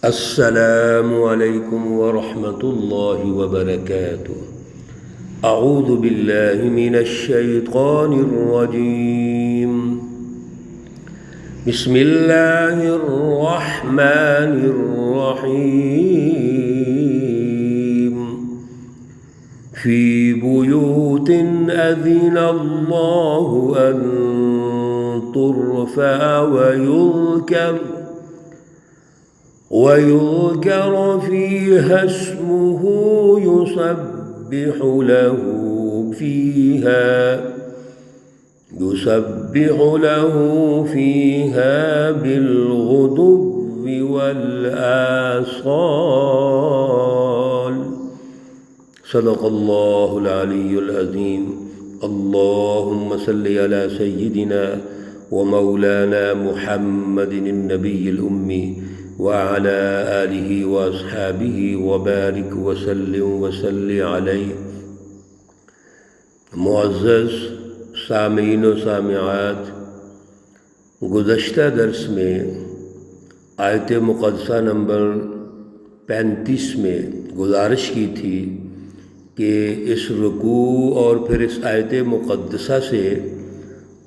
السلام علیکم ورحمۃ اللہ وبرکاتہ۔ اعوذ باللہ من الشیطان الرجیم، بسم اللہ الرحمن الرحیم۔ فی بیوت اذن اللہ ان ترفع ويذكر فيها اسمه يسبح له فيها بالغدو والآصال۔ صدق اللہ العلی العظیم۔ اللہم صل علی سیدنا ومولانا محمد النبی الأمی وعلى آلہ واصحابہ وبارک وسلم علیہ۔ معزز سامعین و سامعات، گزشتہ درس میں آیت مقدسہ نمبر 35 میں گزارش کی تھی کہ اس رکوع اور پھر اس آیت مقدسہ سے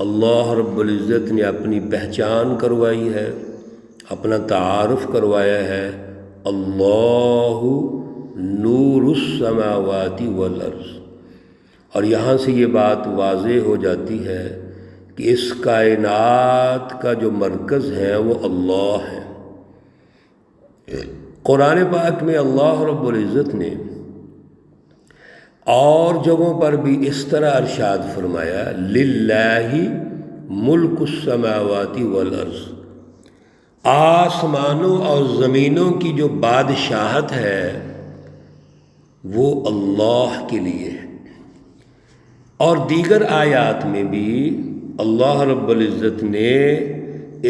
اللہ رب العزت نے اپنی پہچان کروائی ہے، اپنا تعارف کروایا ہے۔ اللہ نور السماوات والارض، اور یہاں سے یہ بات واضح ہو جاتی ہے کہ اس کائنات کا جو مرکز ہے وہ اللہ ہے۔ قرآن پاک میں اللہ رب العزت نے اور جگہوں پر بھی اس طرح ارشاد فرمایا، للہ ملک السماوات والارض، آسمانوں اور زمینوں کی جو بادشاہت ہے وہ اللہ کے لیے ہے۔ اور دیگر آیات میں بھی اللہ رب العزت نے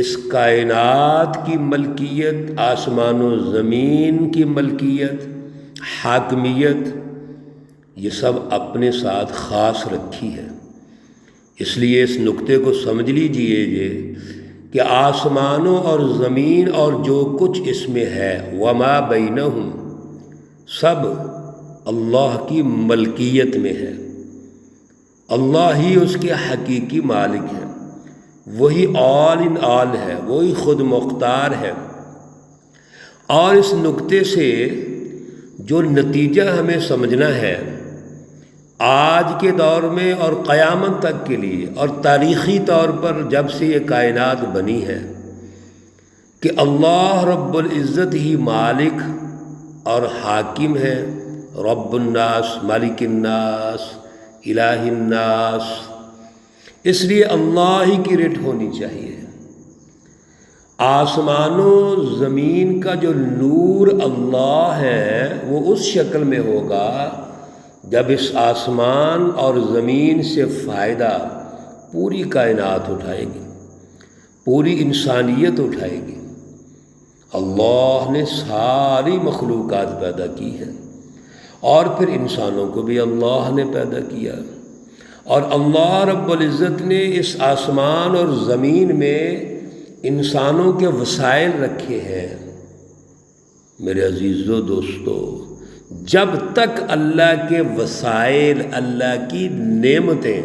اس کائنات کی ملکیت، آسمان و زمین کی ملکیت، حاکمیت، یہ سب اپنے ساتھ خاص رکھی ہے۔ اس لیے اس نقطے کو سمجھ لیجئے کہ آسمانوں اور زمین اور جو کچھ اس میں ہے، وما بینہم، سب اللہ کی ملکیت میں ہے۔ اللہ ہی اس کے حقیقی مالک ہے، وہی آل ان آل ہے، وہی خود مختار ہے۔ اور اس نقطے سے جو نتیجہ ہمیں سمجھنا ہے آج کے دور میں اور قیامت تک کے لیے، اور تاریخی طور پر جب سے یہ کائنات بنی ہے، کہ اللہ رب العزت ہی مالک اور حاکم ہے، رب الناس، مالک الناس، الہ الناس۔ اس لیے اللہ ہی کی رٹ ہونی چاہیے۔ آسمانوں زمین کا جو نور اللہ ہے وہ اس شکل میں ہوگا جب اس آسمان اور زمین سے فائدہ پوری کائنات اٹھائے گی، پوری انسانیت اٹھائے گی۔ اللہ نے ساری مخلوقات پیدا کی ہے، اور پھر انسانوں کو بھی اللہ نے پیدا کیا، اور اللہ رب العزت نے اس آسمان اور زمین میں انسانوں کے وسائل رکھے ہیں۔ میرے عزیزو دوستو، جب تک اللہ کے وسائل، اللہ کی نعمتیں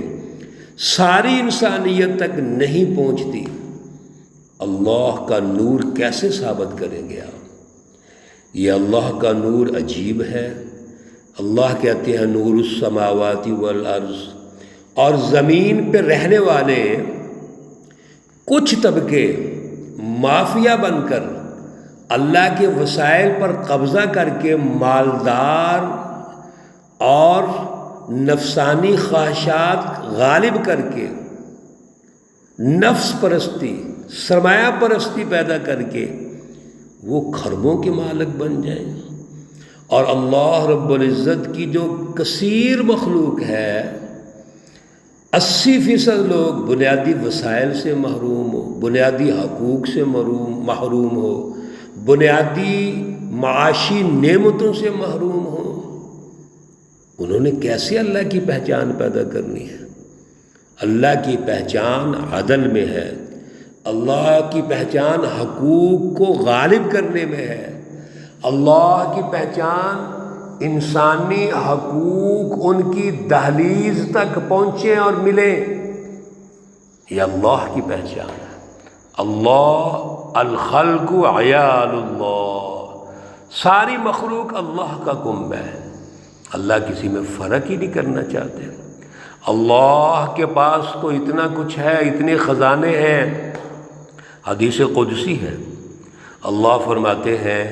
ساری انسانیت تک نہیں پہنچتی، اللہ کا نور کیسے ثابت کریں گے آپ؟ یہ اللہ کا نور عجیب ہے۔ اللہ کہتے ہیں نور السماوات والارض، اور زمین پہ رہنے والے کچھ طبقے مافیا بن کر اللہ کے وسائل پر قبضہ کر کے مالدار اور نفسانی خواہشات غالب کر کے نفس پرستی، سرمایہ پرستی پیدا کر کے وہ خربوں کے مالک بن جائیں، اور اللہ رب العزت کی جو کثیر مخلوق ہے، 80% لوگ بنیادی وسائل سے محروم ہو، بنیادی حقوق سے محروم ہو، بنیادی معاشی نعمتوں سے محروم ہوں۔ انہوں نے کیسے اللہ کی پہچان پیدا کرنی ہے؟ اللہ کی پہچان عدل میں ہے، اللہ کی پہچان حقوق کو غالب کرنے میں ہے، اللہ کی پہچان انسانی حقوق ان کی دہلیز تک پہنچیں اور ملیں، یہ اللہ کی پہچان ہے۔ اللہ الخلق عیال اللہ، ساری مخلوق اللہ کا کنب ہے، اللہ کسی میں فرق ہی نہیں کرنا چاہتے۔ اللہ کے پاس تو اتنا کچھ ہے، اتنے خزانے ہیں۔ حدیث قدسی ہے، اللہ فرماتے ہیں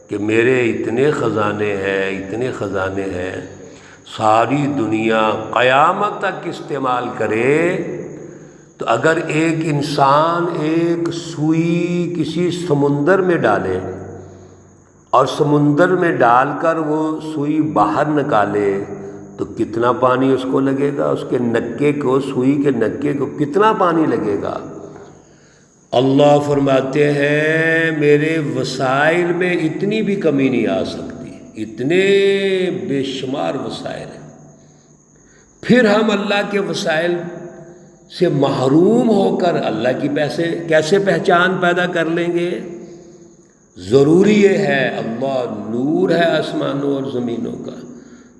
کہ میرے اتنے خزانے ہیں، اتنے خزانے ہیں، ساری دنیا قیامت تک استعمال کرے تو اگر ایک انسان ایک سوئی کسی سمندر میں ڈالے اور سمندر میں ڈال کر وہ سوئی باہر نکالے تو کتنا پانی اس کو لگے گا؟ اس کے نکے کو، سوئی کے نکے کو کتنا پانی لگے گا؟ اللہ فرماتے ہیں میرے وسائل میں اتنی بھی کمی نہیں آ سکتی، اتنے بے شمار وسائل ہیں۔ پھر ہم اللہ کے وسائل سے محروم ہو کر اللہ کی کیسے پہچان پیدا کر لیں گے؟ ضروری یہ ہے، اللہ نور ہے آسمانوں اور زمینوں کا،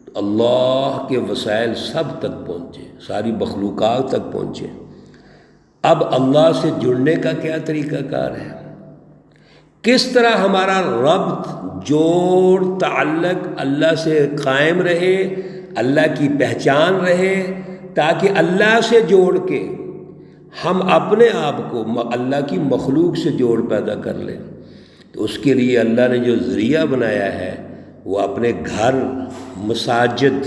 تو اللہ کے وسائل سب تک پہنچے، ساری مخلوقات تک پہنچے۔ اب اللہ سے جڑنے کا کیا طریقہ کار ہے؟ کس طرح ہمارا ربط، جوڑ، تعلق اللہ سے قائم رہے، اللہ کی پہچان رہے، تاکہ اللہ سے جوڑ کے ہم اپنے آپ کو اللہ کی مخلوق سے جوڑ پیدا کر لیں۔ تو اس کے لیے اللہ نے جو ذریعہ بنایا ہے وہ اپنے گھر، مساجد،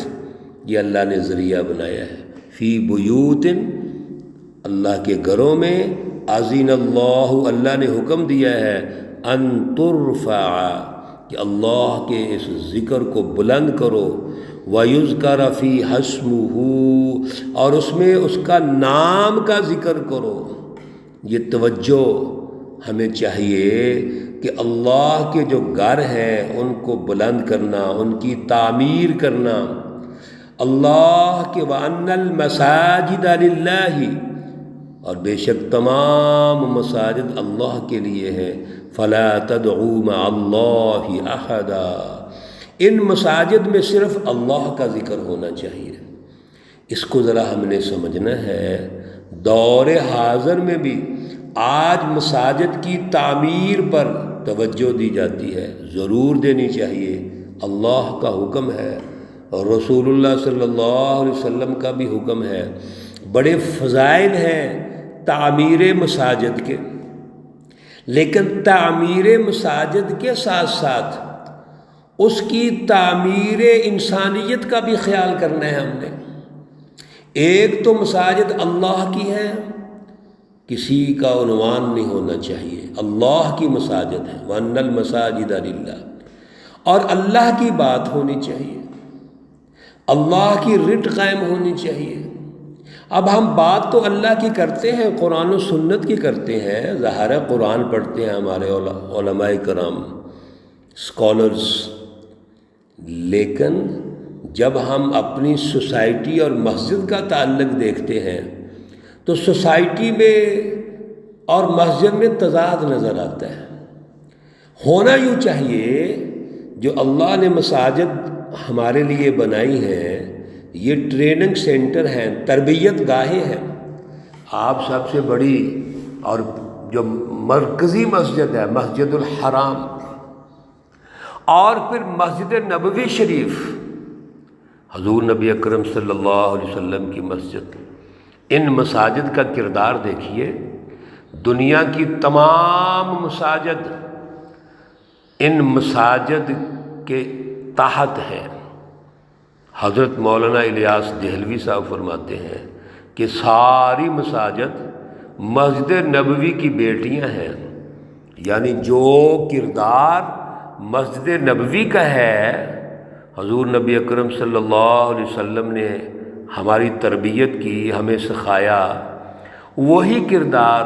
یہ اللہ نے ذریعہ بنایا ہے۔ فی بیوت، اللہ کے گھروں میں، اذن اللہ، اللہ نے حکم دیا ہے، ان ترفع، کہ اللہ کے اس ذکر کو بلند کرو، وَيُذْكَرَ فِيهَا اسْمُهُ، اور اس میں اس کا نام کا ذکر کرو۔ یہ توجہ ہمیں چاہیے کہ اللہ کے جو گھر ہیں ان کو بلند کرنا، ان کی تعمیر کرنا۔ اللہ کے وَأَنَّ الْمَسَاجِدَ لِلَّهِ، اور بے شک تمام مساجد اللہ کے لیے ہے، فَلَا تَدْعُوا مَعَ اللَّهِ أَحَدًا، ان مساجد میں صرف اللہ کا ذکر ہونا چاہیے۔ اس کو ذرا ہم نے سمجھنا ہے۔ دور حاضر میں بھی آج مساجد کی تعمیر پر توجہ دی جاتی ہے، ضرور دینی چاہیے، اللہ کا حکم ہے اور رسول اللہ صلی اللہ علیہ وسلم کا بھی حکم ہے۔ بڑے فضائل ہیں تعمیر مساجد کے، لیکن تعمیر مساجد کے ساتھ ساتھ اس کی تعمیر انسانیت کا بھی خیال کرنا ہے ہم نے۔ ایک تو مساجد اللہ کی ہے، کسی کا عنوان نہیں ہونا چاہیے، اللہ کی مساجد ہے، وَأَنَّ الْمَسَاجِدَ لِلَّهِ، اور اللہ کی بات ہونی چاہیے، اللہ کی رٹ قائم ہونی چاہیے۔ اب ہم بات تو اللہ کی کرتے ہیں، قرآن و سنت کی کرتے ہیں، ظاہر ہے قرآن پڑھتے ہیں ہمارے علماء کرام، اسکالرز، لیکن جب ہم اپنی سوسائٹی اور مسجد کا تعلق دیکھتے ہیں تو سوسائٹی میں اور مسجد میں تضاد نظر آتا ہے۔ ہونا یوں چاہیے، جو اللہ نے مساجد ہمارے لیے بنائی ہیں یہ ٹریننگ سینٹر ہیں، تربیت گاہیں ہیں۔ آپ سب سے بڑی اور جو مرکزی مسجد ہے مسجد الحرام، اور پھر مسجد نبوی شریف، حضور نبی اکرم صلی اللہ علیہ وسلم کی مسجد، ان مساجد کا کردار دیکھیے۔ دنیا کی تمام مساجد ان مساجد کے تحت ہے۔ حضرت مولانا الیاس دہلوی صاحب فرماتے ہیں کہ ساری مساجد مسجد نبوی کی بیٹیاں ہیں، یعنی جو کردار مسجد نبوی کا ہے، حضور نبی اکرم صلی اللہ علیہ وسلم نے ہماری تربیت کی، ہمیں سکھایا، وہی کردار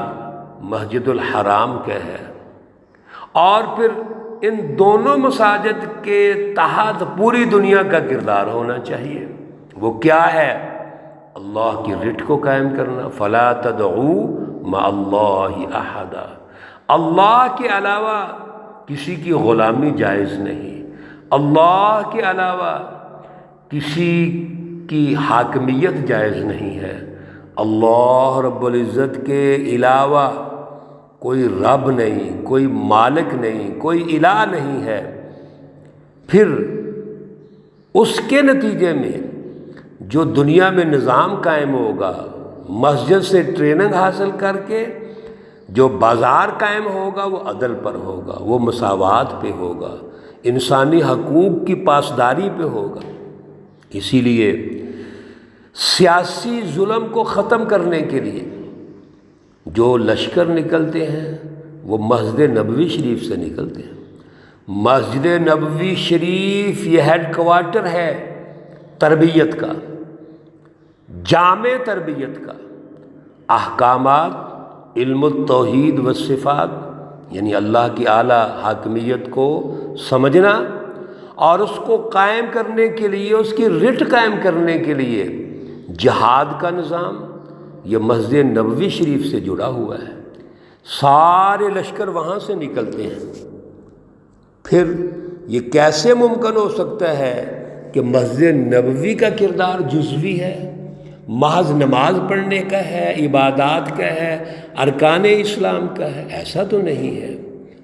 مسجد الحرام کا ہے۔ اور پھر ان دونوں مساجد کے تحت پوری دنیا کا کردار ہونا چاہیے۔ وہ کیا ہے؟ اللہ کی رٹ کو قائم کرنا، فلا تدعوا مع اللہ احدا، اللہ کے علاوہ کسی کی غلامی جائز نہیں، اللہ کے علاوہ کسی کی حاکمیت جائز نہیں ہے، اللہ رب العزت کے علاوہ کوئی رب نہیں، کوئی مالک نہیں، کوئی الہ نہیں ہے۔ پھر اس کے نتیجے میں جو دنیا میں نظام قائم ہوگا، مسجد سے ٹریننگ حاصل کر کے جو بازار قائم ہوگا وہ عدل پر ہوگا، وہ مساوات پہ ہوگا، انسانی حقوق کی پاسداری پہ ہوگا۔ اسی لیے سیاسی ظلم کو ختم کرنے کے لیے جو لشکر نکلتے ہیں وہ مسجد نبوی شریف سے نکلتے ہیں۔ مسجد نبوی شریف یہ ہیڈ کوارٹر ہے تربیت کا، جامع تربیت کا، احکامات، علم التوحید والصفات یعنی اللہ کی اعلیٰ حاکمیت کو سمجھنا اور اس کو قائم کرنے کے لیے، اس کی رٹ قائم کرنے کے لیے جہاد کا نظام یہ مسجد نبوی شریف سے جڑا ہوا ہے، سارے لشکر وہاں سے نکلتے ہیں۔ پھر یہ کیسے ممکن ہو سکتا ہے کہ مسجد نبوی کا کردار جزوی ہے، محض نماز پڑھنے کا ہے، عبادات کا ہے، ارکان اسلام کا ہے؟ ایسا تو نہیں ہے۔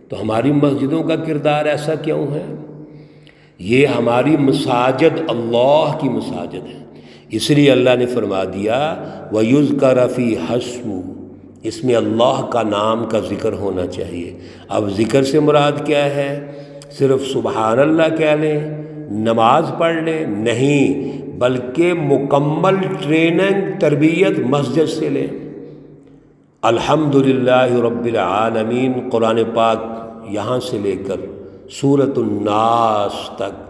تو ہماری مسجدوں کا کردار ایسا کیوں ہے؟ یہ ہماری مساجد اللہ کی مساجد ہے، اس لیے اللہ نے فرما دیا وَيُذْكَرَ فِيهَا اسْمُهُ، اس میں اللہ کا نام کا ذکر ہونا چاہیے۔ اب ذکر سے مراد کیا ہے؟ صرف سبحان اللہ کہہ لیں، نماز پڑھ لیں؟ نہیں، بلکہ مکمل ٹریننگ تربیت مسجد سے لیں۔ الحمدللہ رب العالمین قرآن پاک یہاں سے لے کر سورۃ الناس تک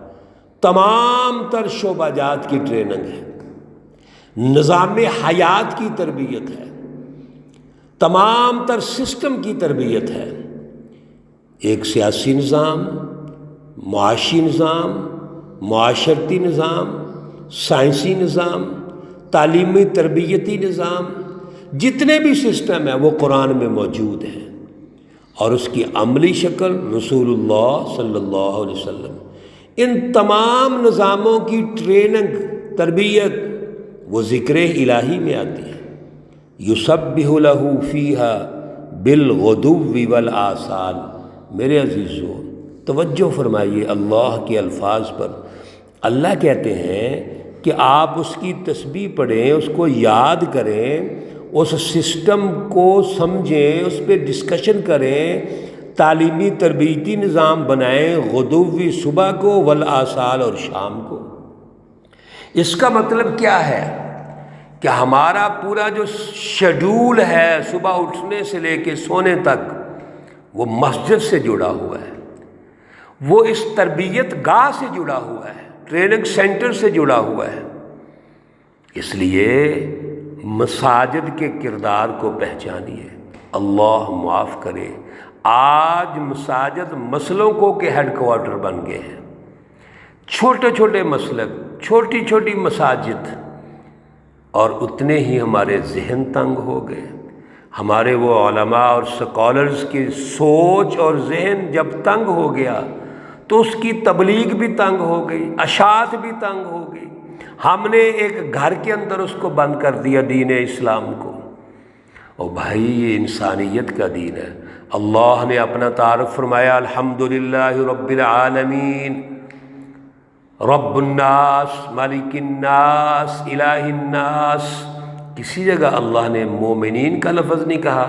تمام تر شعبہ جات کی ٹریننگ ہے، نظام حیات کی تربیت ہے، تمام تر سسٹم کی تربیت ہے۔ ایک سیاسی نظام، معاشی نظام، معاشرتی نظام، سائنسی نظام، تعلیمی تربیتی نظام، جتنے بھی سسٹم ہیں وہ قرآن میں موجود ہیں، اور اس کی عملی شکل رسول اللہ صلی اللہ علیہ وسلم۔ ان تمام نظاموں کی ٹریننگ، تربیت وہ ذکر الہی میں آتی ہے۔ یسبح لہ فیہا بالغدو والآصال۔ میرے عزیزو توجہ فرمائیے اللہ کے الفاظ پر۔ اللہ کہتے ہیں کہ آپ اس کی تسبیح پڑھیں، اس کو یاد کریں، اس سسٹم کو سمجھیں، اس پہ ڈسکشن کریں، تعلیمی تربیتی نظام بنائیں، غدوی صبح کو والآصال اور شام کو۔ اس کا مطلب کیا ہے کہ ہمارا پورا جو شیڈول ہے صبح اٹھنے سے لے کے سونے تک وہ مسجد سے جڑا ہوا ہے، وہ اس تربیت گاہ سے جڑا ہوا ہے، ٹریننگ سینٹر سے جڑا ہوا ہے۔ اس لیے مساجد کے کردار کو پہچانیے۔ اللہ معاف کرے، آج مساجد مسلکوں کے ہیڈ کوارٹر بن گئے ہیں، چھوٹے چھوٹے مسلک، چھوٹی چھوٹی مساجد، اور اتنے ہی ہمارے ذہن تنگ ہو گئے۔ ہمارے وہ علماء اور سکالرز کی سوچ اور ذہن جب تنگ ہو گیا تو اس کی تبلیغ بھی تنگ ہو گئی، اشاعت بھی تنگ ہو گئی۔ ہم نے ایک گھر کے اندر اس کو بند کر دیا دین اسلام کو۔ اور بھائی یہ انسانیت کا دین ہے۔ اللہ نے اپنا تعارف فرمایا الحمدللہ رب العالمین، رب الناس، مالک الناس، الہ الناس۔ کسی جگہ اللہ نے مومنین کا لفظ نہیں کہا،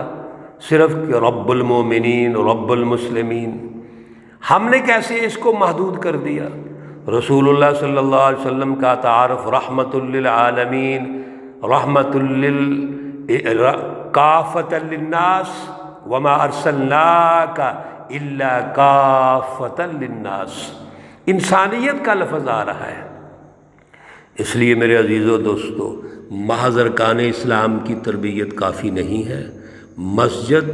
صرف کہ رب المومنین، رب المسلمین۔ ہم نے کیسے اس کو محدود کر دیا؟ رسول اللہ صلی اللہ علیہ وسلم کا تعارف رحمت للعالمین، رحمت کافۃ للناس، وما ارسلناک الا کافۃ للناس۔ انسانیت کا لفظ آ رہا ہے۔ اس لیے میرے عزیزو دوستو، محض ارکان اسلام کی تربیت کافی نہیں ہے، مسجد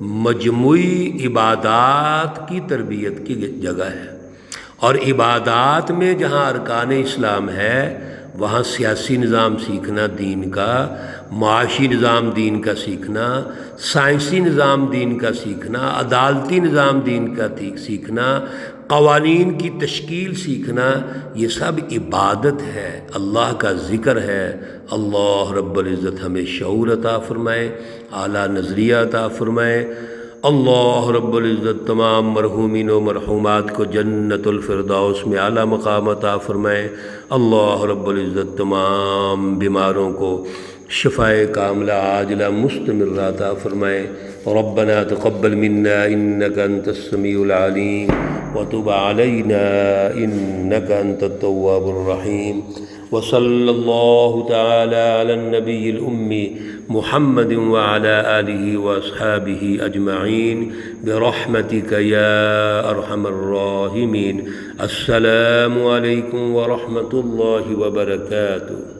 مجموعی عبادات کی تربیت کی جگہ ہے، اور عبادات میں جہاں ارکان اسلام ہے وہاں سیاسی نظام سیکھنا دین کا، معاشی نظام دین کا سیکھنا، سائنسی نظام دین کا سیکھنا، عدالتی نظام دین کا سیکھنا، قوانین کی تشکیل سیکھنا، یہ سب عبادت ہے، اللہ کا ذکر ہے۔ اللہ رب العزت ہمیں شعور عطا فرمائے، اعلیٰ نظریہ عطا فرمائے۔ اللہ رب العزت تمام مرحومین و مرحومات کو جنت الفردوس میں اعلیٰ مقام عطا فرمائے۔ اللہ رب العزت تمام بیماروں کو شفائے کاملہ عاجلہ مستمرہ عطا فرمائے۔ ربنا تقبل منا انك انت السميع العليم وتب علينا انك انت التواب الرحيم، وصلى الله تعالى على النبي الأمي محمد وعلى آله وأصحابه أجمعين برحمتك يا أرحم الراحمين۔ السلام عليكم ورحمة الله وبركاته۔